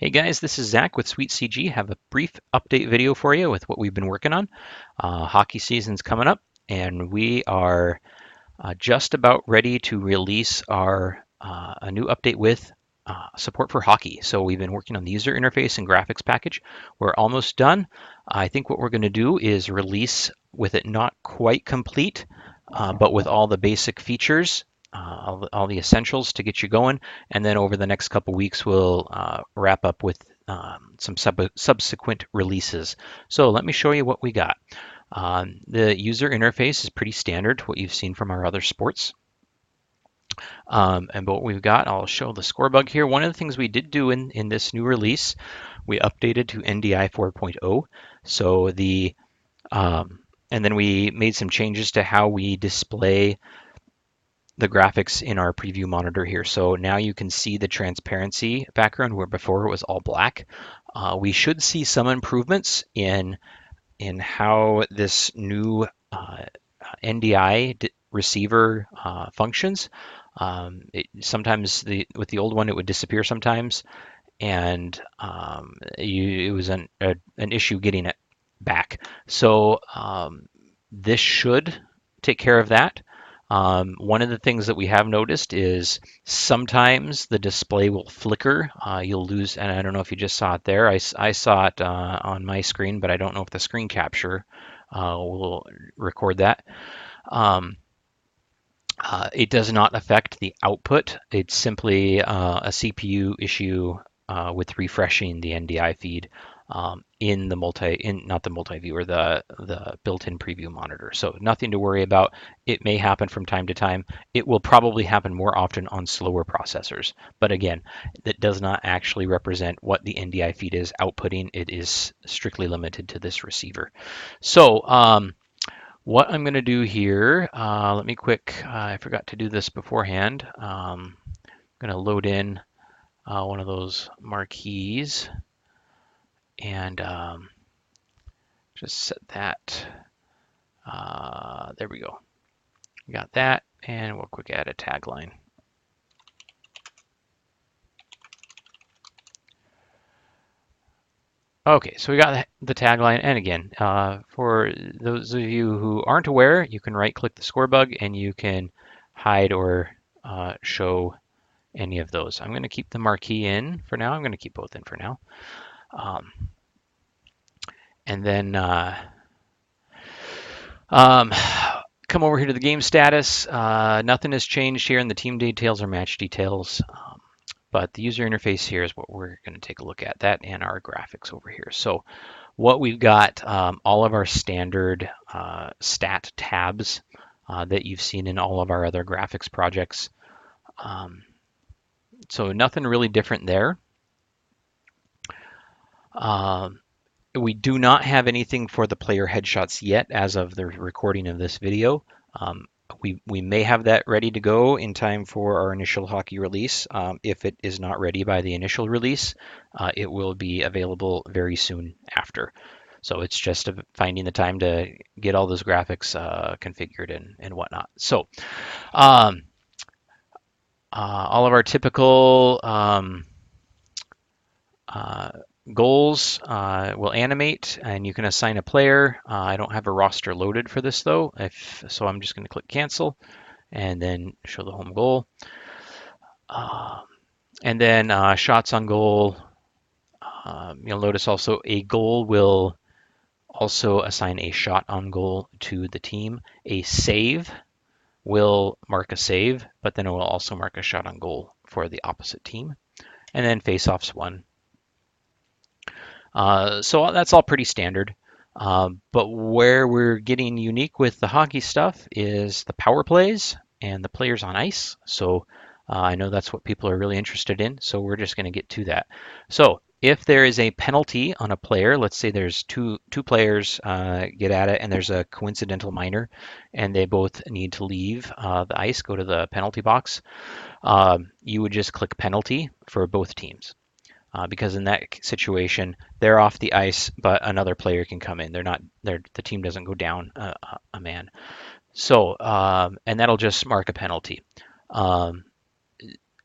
Hey guys, this is Zach with Sweet CG. Have a brief update video for you with what we've been working on. Hockey season's coming up, and we are just about ready to release our a new update with support for hockey. So we've been working on the user interface and graphics package. We're almost done. I think what we're going to do is release with it not quite complete, but with all the basic features, all the essentials to get you going. And then over the next couple weeks, we'll wrap up with some subsequent releases. So let me show you what we got. The user interface is pretty standard, what you've seen from our other sports. And what we've got, I'll show the score bug here. One of the things we did do in this new release, we updated to NDI 4.0. So and then we made some changes to how we display the graphics in our preview monitor here. So now you can see the transparency background where before it was all black. We should see some improvements in how this new NDI receiver functions. Sometimes with the old one it would disappear sometimes, and it was an issue getting it back. So this should take care of that. One of the things that we have noticed is sometimes the display will flicker. You'll lose, and I don't know if you just saw it there. I saw it on my screen, but I don't know if the screen capture will record that. It does not affect the output. It's simply a CPU issue with refreshing the NDI feed in the not the multi-viewer, the built-in preview monitor. So nothing to worry about. It may happen from time to time. It will probably happen more often on slower processors. But again, that does not actually represent what the NDI feed is outputting. It is strictly limited to this receiver. So what I'm going to do here, let me I forgot to do this beforehand. I'm going to load in one of those marquees and just set that. There we go. Got that, and we'll quick add a tagline. Okay, so we got the tagline, and again, for those of you who aren't aware, you can right-click the score bug and you can hide or show any of those. I'm going to keep the marquee in for now. I'm going to keep both in for now. And then come over here to the game status. Nothing has changed here in the team details or match details. But the user interface here is what we're going to take a look at, that and our graphics over here. So what we've got, all of our standard stat tabs that you've seen in all of our other graphics projects. So nothing really different there. We do not have anything for the player headshots yet as of the recording of this video. We may have that ready to go in time for our initial hockey release. If it is not ready by the initial release, it will be available very soon after. So it's just finding the time to get all those graphics configured and whatnot. So all of our typical goals will animate, and you can assign a player. I don't have a roster loaded for this though, so I'm just going to click cancel and then show the home goal. And then shots on goal. You'll notice also a goal will also assign a shot on goal to the team. A save will mark a save, but then it will also mark a shot on goal for the opposite team. And then face-offs won. So that's all pretty standard. But where we're getting unique with the hockey stuff is the power plays and the players on ice. So I know that's what people are really interested in. So we're just going to get to that. So if there is a penalty on a player, let's say there's two players get at it and there's a coincidental minor and they both need to leave the ice, go to the penalty box, you would just click penalty for both teams. Because in that situation, they're off the ice, but another player can come in. The team doesn't go down a man. So, and that'll just mark a penalty.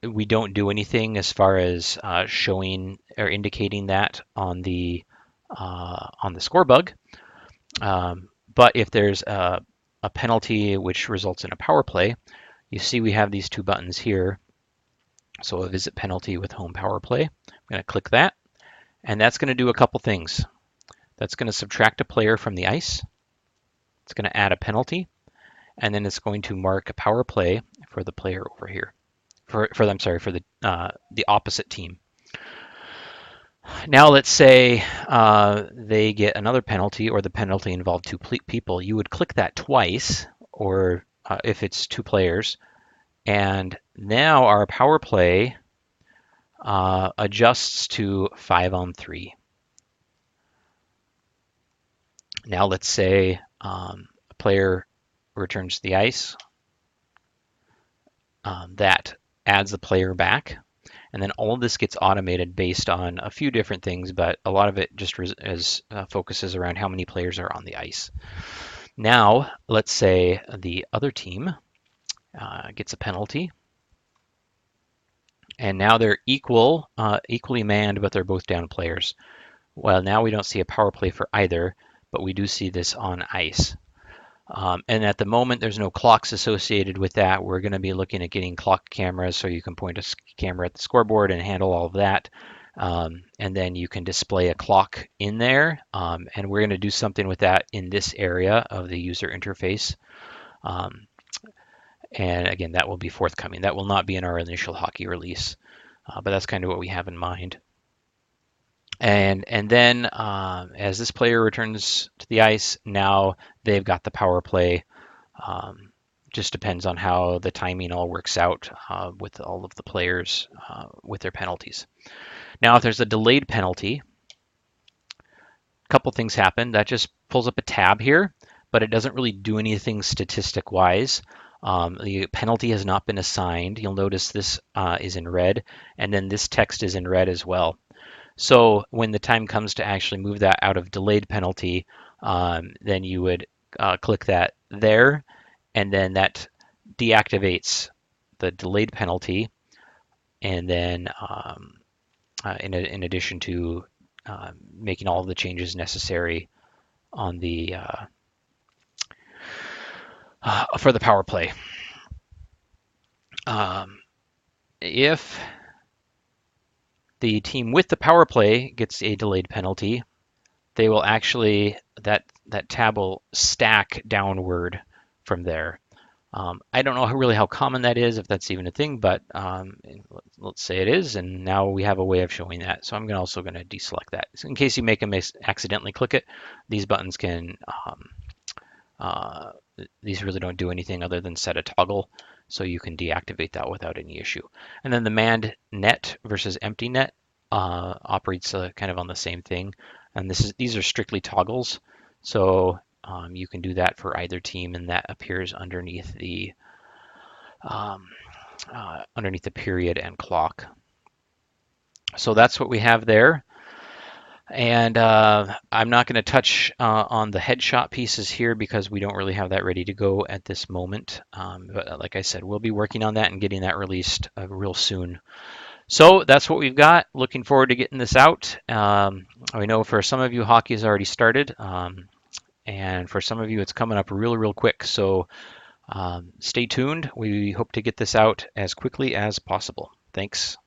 We don't do anything as far as showing or indicating that on the score bug. But if there's a penalty which results in a power play, you see we have these two buttons here. So a visit penalty with home power play. I'm going to click that, and that's going to do a couple things. That's going to subtract a player from the ice. It's going to add a penalty, and then it's going to mark a power play for the player over here. For the opposite team. Now let's say they get another penalty, or the penalty involved two people. You would click that twice, or if it's two players, and now our power play adjusts to 5-on-3. Now let's say a player returns to the ice. That adds the player back. And then all of this gets automated based on a few different things, but a lot of it just focuses around how many players are on the ice. Now, let's say the other team gets a penalty. And now they're equally manned, but they're both down players. Well, now we don't see a power play for either, but we do see this on ice. And at the moment, there's no clocks associated with that. We're going to be looking at getting clock cameras so you can point a camera at the scoreboard and handle all of that. And then you can display a clock in there. And we're going to do something with that in this area of the user interface. And again, that will be forthcoming. That will not be in our initial hockey release, but that's kind of what we have in mind. And then as this player returns to the ice, now they've got the power play. Just depends on how the timing all works out with all of the players with their penalties. Now, if there's a delayed penalty, a couple things happen. That just pulls up a tab here, but it doesn't really do anything statistic-wise. The penalty has not been assigned. You'll notice this is in red, and then this text is in red as well. So when the time comes to actually move that out of delayed penalty, then you would click that there, and then that deactivates the delayed penalty. And then in addition to making all of the changes necessary on the for the power play. If the team with the power play gets a delayed penalty, they will actually, that tab will stack downward from there. I don't know really how common that is, if that's even a thing, but let's say it is, and now we have a way of showing that. So I'm also going to deselect that. So in case you make a accidentally click it, these buttons can, these really don't do anything other than set a toggle, so you can deactivate that without any issue. And then the manned net versus empty net operates kind of on the same thing. And these are strictly toggles, so you can do that for either team, and that appears underneath the period and clock. So that's what we have there. And I'm not going to touch on the headshot pieces here because we don't really have that ready to go at this moment. But like I said, we'll be working on that and getting that released real soon. So that's what we've got. Looking forward to getting this out. I know for some of you, hockey has already started. And for some of you, it's coming up real quick. So stay tuned. We hope to get this out as quickly as possible. Thanks.